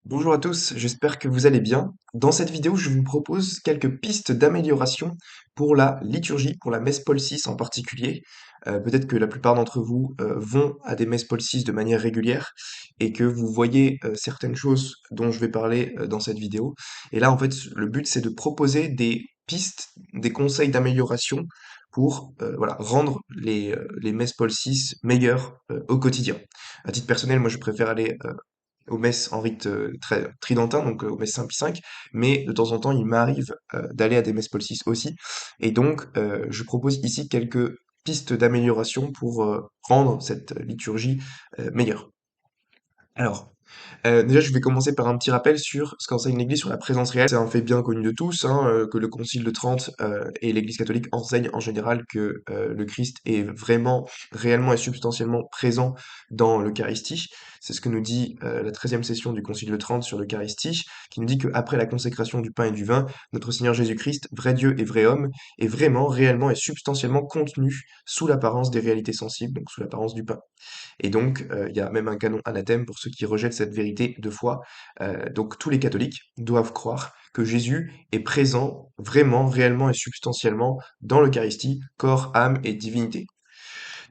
Bonjour à tous, j'espère que vous allez bien. Dans cette vidéo, je vous propose quelques pistes d'amélioration pour la liturgie, pour la messe Paul VI en particulier. Peut-être que la plupart d'entre vous vont à des messes Paul VI de manière régulière et que vous voyez certaines choses dont je vais parler dans cette vidéo. Et là, en fait, le but, c'est de proposer des pistes, des conseils d'amélioration pour voilà, rendre les messes Paul VI meilleures au quotidien. À titre personnel, moi, je préfère aller aux messes en rite tridentin, donc aux messes Saint-Pie V, mais de temps en temps, il m'arrive d'aller à des messes Paul VI aussi. Et donc, je propose ici quelques pistes d'amélioration pour rendre cette liturgie meilleure. Alors, déjà, je vais commencer par un petit rappel sur ce qu'enseigne l'Église sur la présence réelle. C'est un fait bien connu de tous, hein, que le Concile de Trente et l'Église catholique enseignent en général que le Christ est vraiment, réellement et substantiellement présent dans l'Eucharistie. C'est ce que nous dit la 13e session du Concile de Trente sur l'Eucharistie, qui nous dit qu'après la consécration du pain et du vin, notre Seigneur Jésus-Christ, vrai Dieu et vrai homme, est vraiment, réellement et substantiellement contenu sous l'apparence des réalités sensibles, donc sous l'apparence du pain. Et donc, il y a même un canon anathème pour ceux qui rejettent cette vérité de foi. Donc tous les catholiques doivent croire que Jésus est présent vraiment, réellement et substantiellement dans l'Eucharistie, corps, âme et divinité.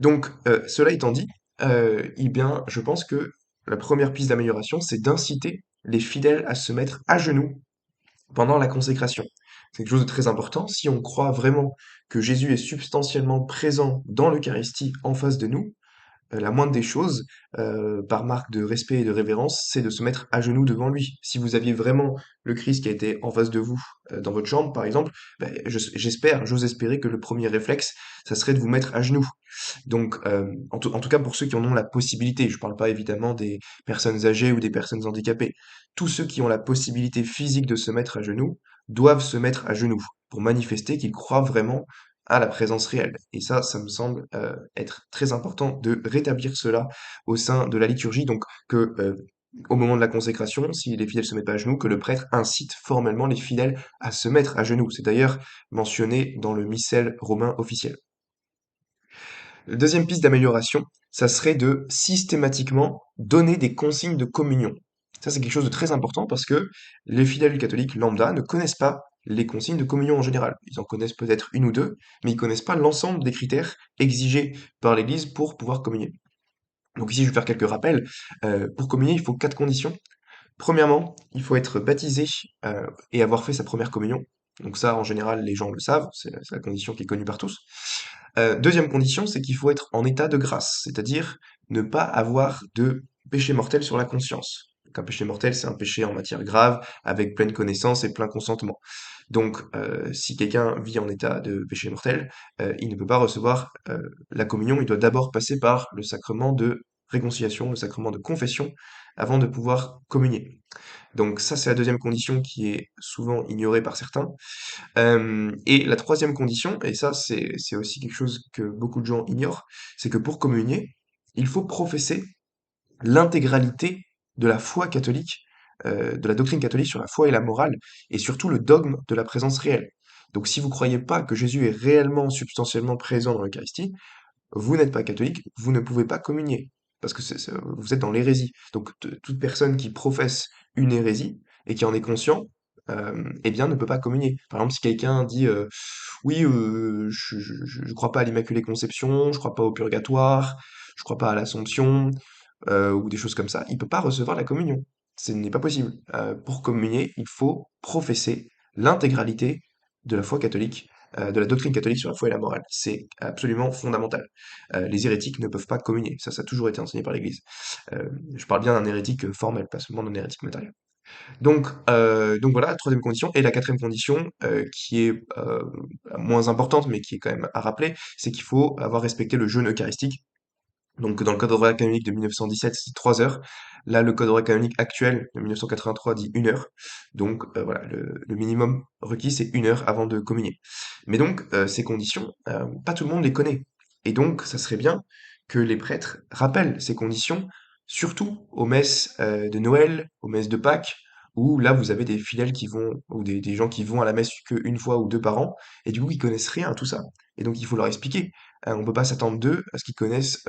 Donc, cela étant dit, eh bien, je pense que la première piste d'amélioration, c'est d'inciter les fidèles à se mettre à genoux pendant la consécration. C'est quelque chose de très important. Si on croit vraiment que Jésus est substantiellement présent dans l'Eucharistie en face de nous, la moindre des choses, par marque de respect et de révérence, c'est de se mettre à genoux devant lui. Si vous aviez vraiment le Christ qui a été en face de vous, dans votre chambre, par exemple, j'ose espérer que le premier réflexe, ça serait de vous mettre à genoux. Donc, en tout cas pour ceux qui en ont la possibilité, je parle pas évidemment des personnes âgées ou des personnes handicapées. Tous ceux qui ont la possibilité physique de se mettre à genoux, doivent se mettre à genoux, pour manifester qu'ils croient vraiment à la présence réelle. Et ça me semble être très important de rétablir cela au sein de la liturgie, donc que au moment de la consécration, si les fidèles se mettent pas à genoux, que le prêtre incite formellement les fidèles à se mettre à genoux. C'est d'ailleurs mentionné dans le missel romain officiel. La deuxième piste d'amélioration, ça serait de systématiquement donner des consignes de communion. Ça, c'est quelque chose de très important parce que les fidèles catholiques lambda ne connaissent pas les consignes de communion en général. Ils en connaissent peut-être une ou deux, mais ils connaissent pas l'ensemble des critères exigés par l'Église pour pouvoir communier. Donc ici, je vais faire quelques rappels. Pour communier, il faut quatre conditions. Premièrement, il faut être baptisé et avoir fait sa première communion. Donc ça, en général, les gens le savent, c'est la condition qui est connue par tous. Deuxième condition, c'est qu'il faut être en état de grâce, c'est-à-dire ne pas avoir de péché mortel sur la conscience. Donc un péché mortel, c'est un péché en matière grave, avec pleine connaissance et plein consentement. Donc, si quelqu'un vit en état de péché mortel, il ne peut pas recevoir la communion, il doit d'abord passer par le sacrement de réconciliation, le sacrement de confession, avant de pouvoir communier. Donc ça, c'est la deuxième condition qui est souvent ignorée par certains. Et la troisième condition, et ça c'est aussi quelque chose que beaucoup de gens ignorent, c'est que pour communier, il faut professer l'intégralité de la foi catholique, de la doctrine catholique sur la foi et la morale, et surtout le dogme de la présence réelle. Donc si vous croyez pas que Jésus est réellement, substantiellement présent dans l'Eucharistie, vous n'êtes pas catholique, vous ne pouvez pas communier, parce que vous êtes dans l'hérésie. Donc toute personne qui professe une hérésie et qui en est conscient, eh bien ne peut pas communier. Par exemple, si quelqu'un dit oui, je crois pas à l'Immaculée Conception, je crois pas au purgatoire, je crois pas à l'Assomption, ou des choses comme ça, il peut pas recevoir la communion. Ce n'est pas possible. Pour communier, il faut professer l'intégralité de la foi catholique, de la doctrine catholique sur la foi et la morale. C'est absolument fondamental. Les hérétiques ne peuvent pas communier. Ça a toujours été enseigné par l'Église. Je parle bien d'un hérétique formel, pas seulement d'un hérétique matériel. Donc voilà, la troisième condition. Et la quatrième condition, qui est moins importante, mais qui est quand même à rappeler, c'est qu'il faut avoir respecté le jeûne eucharistique. Donc dans le code horaire canonique de 1917, c'est 3 heures. Là, le code horaire canonique actuel de 1983 dit 1 heure. Donc voilà, le minimum requis, c'est 1 heure avant de communier. Mais donc, ces conditions, pas tout le monde les connaît. Et donc, ça serait bien que les prêtres rappellent ces conditions, surtout aux messes de Noël, aux messes de Pâques, où là, vous avez des fidèles qui vont, ou des gens qui vont à la messe qu'une fois ou deux par an, et du coup, ils connaissent rien à tout ça. Et donc, il faut leur expliquer. On peut pas s'attendre d'eux à ce qu'ils connaissent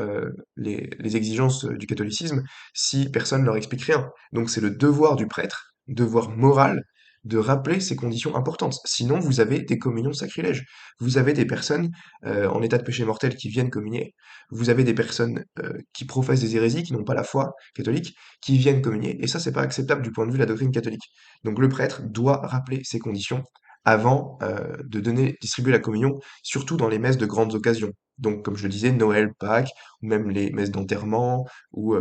les exigences du catholicisme si personne leur explique rien. Donc c'est le devoir du prêtre, devoir moral, de rappeler ces conditions importantes. Sinon, vous avez des communions sacrilèges. Vous avez des personnes en état de péché mortel qui viennent communier. Vous avez des personnes qui professent des hérésies, qui n'ont pas la foi catholique, qui viennent communier. Et ça, c'est pas acceptable du point de vue de la doctrine catholique. Donc le prêtre doit rappeler ces conditions avant de distribuer la communion, surtout dans les messes de grandes occasions. Donc, comme je le disais, Noël, Pâques, ou même les messes d'enterrement, ou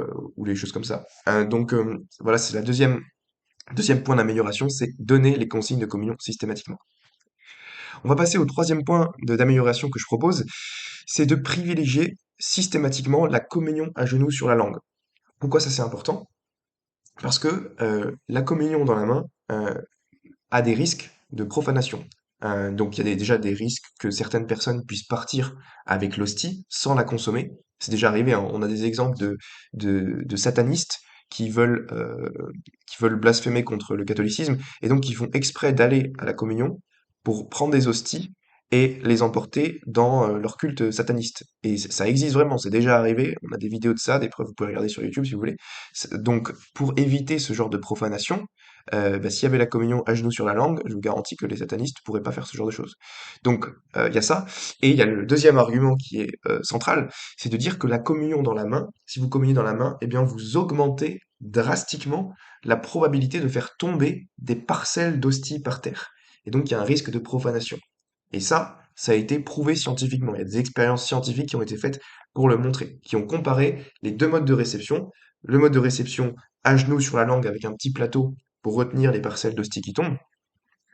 les choses comme ça. Voilà, c'est la deuxième point d'amélioration, c'est donner les consignes de communion systématiquement. On va passer au troisième point d'amélioration que je propose, c'est de privilégier systématiquement la communion à genoux sur la langue. Pourquoi ça c'est important? Parce que la communion dans la main a des risques de profanation. Donc il y a déjà des risques que certaines personnes puissent partir avec l'hostie sans la consommer. C'est déjà arrivé, hein. On a des exemples de satanistes qui veulent blasphémer contre le catholicisme et donc qui font exprès d'aller à la communion pour prendre des hosties et les emporter dans leur culte sataniste. Et ça existe vraiment, c'est déjà arrivé. On a des vidéos de ça, des preuves, vous pouvez regarder sur YouTube si vous voulez. Donc pour éviter ce genre de profanation, s'il y avait la communion à genoux sur la langue, je vous garantis que les satanistes pourraient pas faire ce genre de choses. Donc, il y a ça. Et il y a le deuxième argument qui est central, c'est de dire que la communion dans la main, si vous communiez dans la main, eh bien, vous augmentez drastiquement la probabilité de faire tomber des parcelles d'hostie par terre. Et donc, il y a un risque de profanation. Et ça a été prouvé scientifiquement. Il y a des expériences scientifiques qui ont été faites pour le montrer, qui ont comparé les deux modes de réception. Le mode de réception à genoux sur la langue avec un petit plateau pour retenir les parcelles d'hostie qui tombent,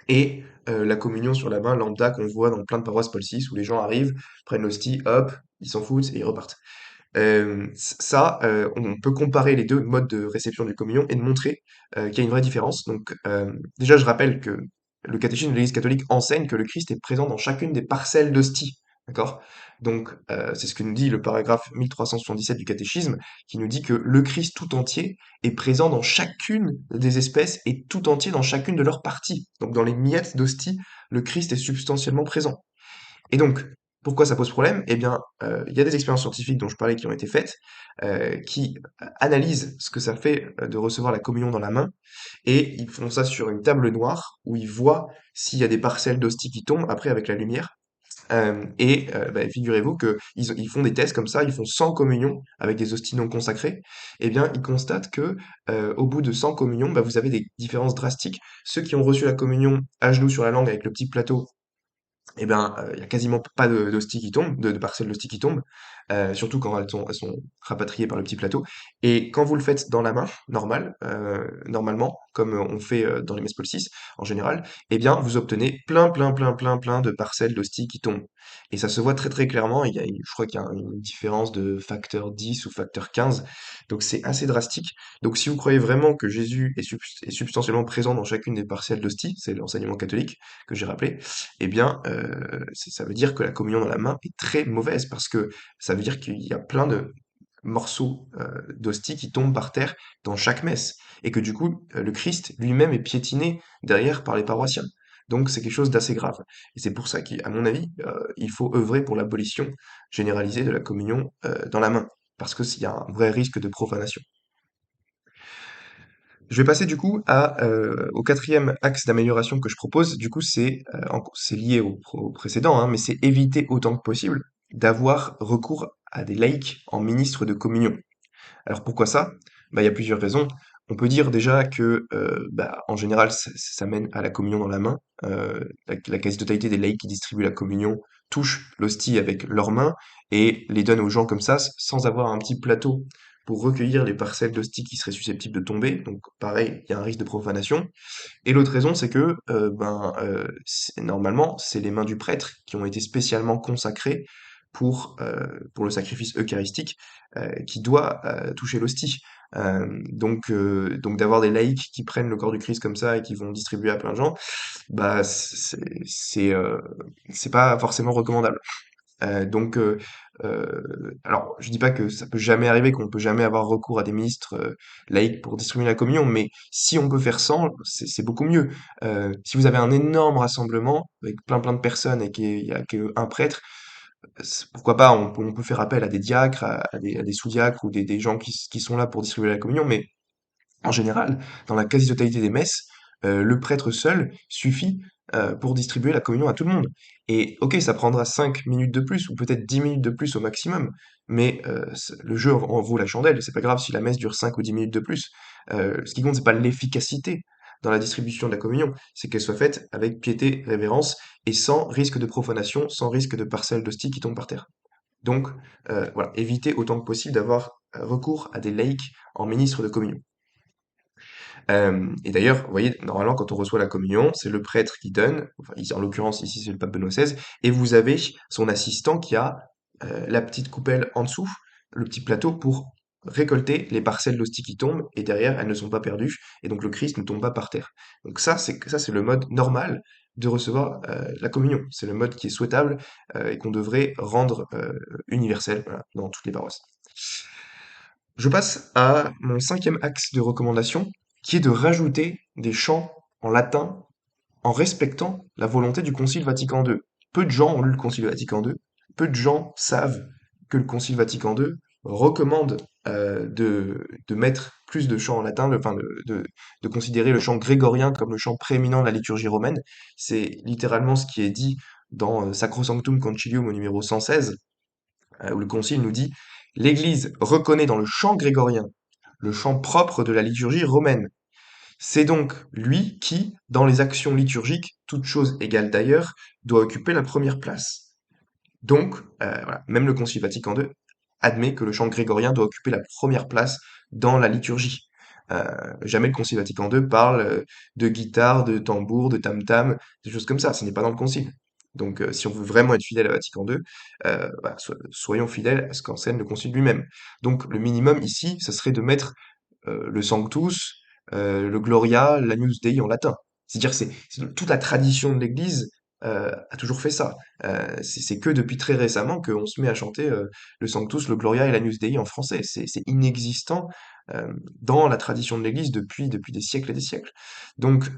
et la communion sur la main lambda qu'on voit dans plein de paroisses Paul VI, où les gens arrivent, prennent l'hostie, hop, ils s'en foutent et ils repartent. On peut comparer les deux modes de réception du communion et de montrer qu'il y a une vraie différence. Donc, déjà, je rappelle que le catéchisme de l'Église catholique enseigne que le Christ est présent dans chacune des parcelles d'hostie. D'accord? Donc, c'est ce que nous dit le paragraphe 1377 du catéchisme, qui nous dit que le Christ tout entier est présent dans chacune des espèces et tout entier dans chacune de leurs parties. Donc, dans les miettes d'hostie, le Christ est substantiellement présent. Et donc, pourquoi ça pose problème? Eh bien, il y a des expériences scientifiques dont je parlais qui ont été faites, qui analysent ce que ça fait de recevoir la communion dans la main, et ils font ça sur une table noire où ils voient s'il y a des parcelles d'hostie qui tombent après avec la lumière. Figurez-vous qu'ils font des tests comme ça, ils font 100 communions avec des hosties non consacrées. Eh bien, ils constatent que au bout de 100 communions, bah, vous avez des différences drastiques. Ceux qui ont reçu la communion à genoux sur la langue avec le petit plateau, eh ben, il y a quasiment pas d'hosties qui tombent, de parcelles d'hosties qui tombent, surtout quand elles sont rapatriées par le petit plateau. Et quand vous le faites dans la main, normalement, comme on fait dans les messes Paul VI en général, eh bien, vous obtenez plein, plein, plein, plein, plein de parcelles d'hosties qui tombent. Et ça se voit très, très clairement. Je crois qu'il y a une différence de facteur 10 ou facteur 15. Donc c'est assez drastique. Donc si vous croyez vraiment que Jésus est substantiellement présent dans chacune des parcelles d'hostie, c'est l'enseignement catholique que j'ai rappelé, eh bien, ça veut dire que la communion dans la main est très mauvaise parce que ça veut dire qu'il y a plein de morceaux d'hostie qui tombent par terre dans chaque messe et que du coup, le Christ lui-même est piétiné derrière par les paroissiens. Donc c'est quelque chose d'assez grave. Et c'est pour ça qu'à mon avis, il faut œuvrer pour l'abolition généralisée de la communion dans la main, parce qu'il y a un vrai risque de profanation. Je vais passer du coup au quatrième axe d'amélioration que je propose. Du coup, c'est lié au précédent, hein, mais c'est éviter autant que possible d'avoir recours à des laïcs en ministre de communion. Alors pourquoi ça? Bah, il y a plusieurs raisons. On peut dire déjà que, en général, ça mène à la communion dans la main. La quasi-totalité des laïcs qui distribuent la communion touchent l'hostie avec leurs mains et les donnent aux gens comme ça, sans avoir un petit plateau pour recueillir les parcelles d'hostie qui seraient susceptibles de tomber. Donc pareil, il y a un risque de profanation. Et l'autre raison, c'est que normalement, c'est les mains du prêtre qui ont été spécialement consacrées pour le sacrifice eucharistique qui doit toucher l'hostie. Donc d'avoir des laïcs qui prennent le corps du Christ comme ça et qui vont distribuer à plein de gens, bah c'est pas forcément recommandable. Alors, je dis pas que ça peut jamais arriver, qu'on peut jamais avoir recours à des ministres laïcs pour distribuer la communion, mais si on peut faire sans, c'est beaucoup mieux. Si vous avez un énorme rassemblement avec plein plein de personnes et qu'il y a qu'un prêtre, Pourquoi pas, on peut faire appel à des diacres, à des sous-diacres ou des gens qui sont là pour distribuer la communion, mais en général, dans la quasi-totalité des messes, le prêtre seul suffit pour distribuer la communion à tout le monde. Et ok, ça prendra 5 minutes de plus, ou peut-être 10 minutes de plus au maximum, mais le jeu en vaut la chandelle. C'est pas grave si la messe dure 5 ou 10 minutes de plus. Ce qui compte, c'est pas l'efficacité dans la distribution de la communion, c'est qu'elle soit faite avec piété, révérence, et sans risque de profanation, sans risque de parcelles d'hostie qui tombent par terre. Donc, voilà, évitez autant que possible d'avoir recours à des laïcs en ministre de communion. Et d'ailleurs, vous voyez, normalement, quand on reçoit la communion, c'est le prêtre qui donne, enfin, en l'occurrence, ici, c'est le pape Benoît XVI, et vous avez son assistant qui a la petite coupelle en dessous, le petit plateau pour récolter les parcelles d'hostie qui tombent, et derrière, elles ne sont pas perdues, et donc le Christ ne tombe pas par terre. Donc ça, c'est le mode normal de recevoir la communion. C'est le mode qui est souhaitable et qu'on devrait rendre universel, voilà, dans toutes les paroisses. Je passe à mon cinquième axe de recommandation, qui est de rajouter des chants en latin en respectant la volonté du Concile Vatican II. Peu de gens ont lu le Concile Vatican II, peu de gens savent que le Concile Vatican II recommande de mettre plus de chants en latin, de considérer le chant grégorien comme le chant prééminent de la liturgie romaine. C'est littéralement ce qui est dit dans Sacrosanctum Concilium au numéro 116, où le Concile nous dit l'Église reconnaît dans le chant grégorien le chant propre de la liturgie romaine. C'est donc lui qui, dans les actions liturgiques, toutes choses égales d'ailleurs, doit occuper la première place. Donc, voilà, même le Concile Vatican II admet que le chant grégorien doit occuper la première place dans la liturgie. Jamais le Concile Vatican II parle de guitare, de tambour, de tam-tam, des choses comme ça. Ce n'est pas dans le Concile. Donc, si on veut vraiment être fidèle à Vatican II, voilà, soyons fidèles à ce qu'enseigne le Concile lui-même. Donc, le minimum ici, ça serait de mettre le Sanctus, le Gloria, l'Agnus Dei en latin. C'est-à-dire toute la tradition de l'Église a toujours fait ça. C'est que depuis très récemment qu'on se met à chanter le Sanctus, le Gloria et l'Agnus Dei en français. C'est inexistant dans la tradition de l'Église depuis des siècles et des siècles. Donc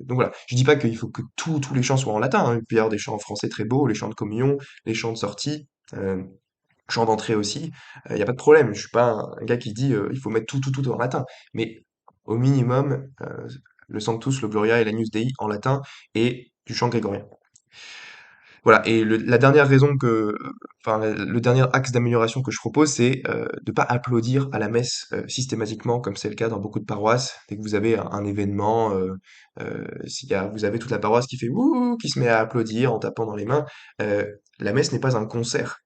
voilà. Je dis pas qu'il faut que tous les chants soient en latin, hein. Il peut y avoir des chants en français très beaux, les chants de communion, les chants de sortie. Chant d'entrée aussi, il y a pas de problème. Je suis pas un gars qui dit, il faut mettre tout en latin. Mais au minimum, le Sanctus, le Gloria et l'Agnus Dei en latin et du chant grégorien. Voilà, et la dernière raison enfin, le dernier axe d'amélioration que je propose, c'est de pas applaudir à la messe systématiquement, comme c'est le cas dans beaucoup de paroisses. Dès que vous avez un événement, vous avez toute la paroisse qui fait ouh, qui se met à applaudir en tapant dans les mains. euh, la messe n'est pas un concert.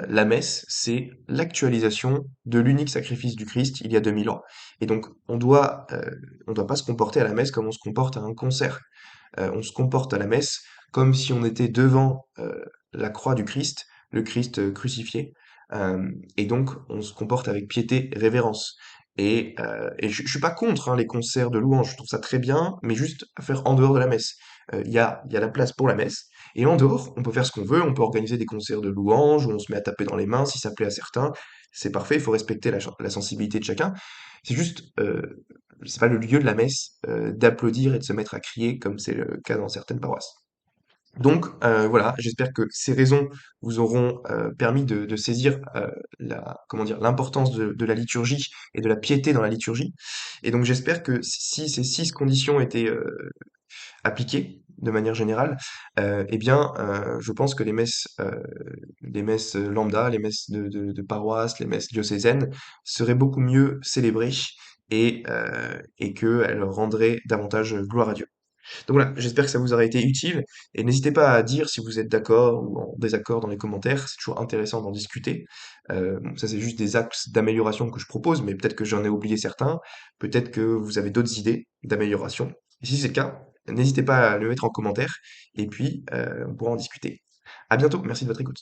La messe, c'est l'actualisation de l'unique sacrifice du Christ il y a 2000 ans. Et donc, on doit pas se comporter à la messe comme on se comporte à un concert. On se comporte à la messe comme si on était devant la croix du Christ, le Christ crucifié, et donc on se comporte avec piété et révérence. Et je suis pas contre hein, les concerts de louanges, je trouve ça très bien, mais juste à faire en dehors de la messe. Il y a la place pour la messe, et en dehors, on peut faire ce qu'on veut, on peut organiser des concerts de louanges, où on se met à taper dans les mains si ça plaît à certains, c'est parfait, il faut respecter la sensibilité de chacun. C'est juste, c'est pas le lieu de la messe d'applaudir et de se mettre à crier comme c'est le cas dans certaines paroisses. Donc voilà, j'espère que ces raisons vous auront permis de saisir comment dire, l'importance de la liturgie et de la piété dans la liturgie. Et donc j'espère que si ces 6 conditions étaient appliquées de manière générale, eh bien je pense que les messes lambda, les messes de paroisse, les messes diocésaines seraient beaucoup mieux célébrées et qu'elles rendraient davantage gloire à Dieu. Donc voilà, j'espère que ça vous aura été utile et n'hésitez pas à dire si vous êtes d'accord ou en désaccord dans les commentaires, c'est toujours intéressant d'en discuter. Bon, ça c'est juste des axes d'amélioration que je propose, mais peut-être que j'en ai oublié certains, peut-être que vous avez d'autres idées d'amélioration. Et si c'est le cas, n'hésitez pas à le mettre en commentaire et puis on pourra en discuter. À bientôt, merci de votre écoute.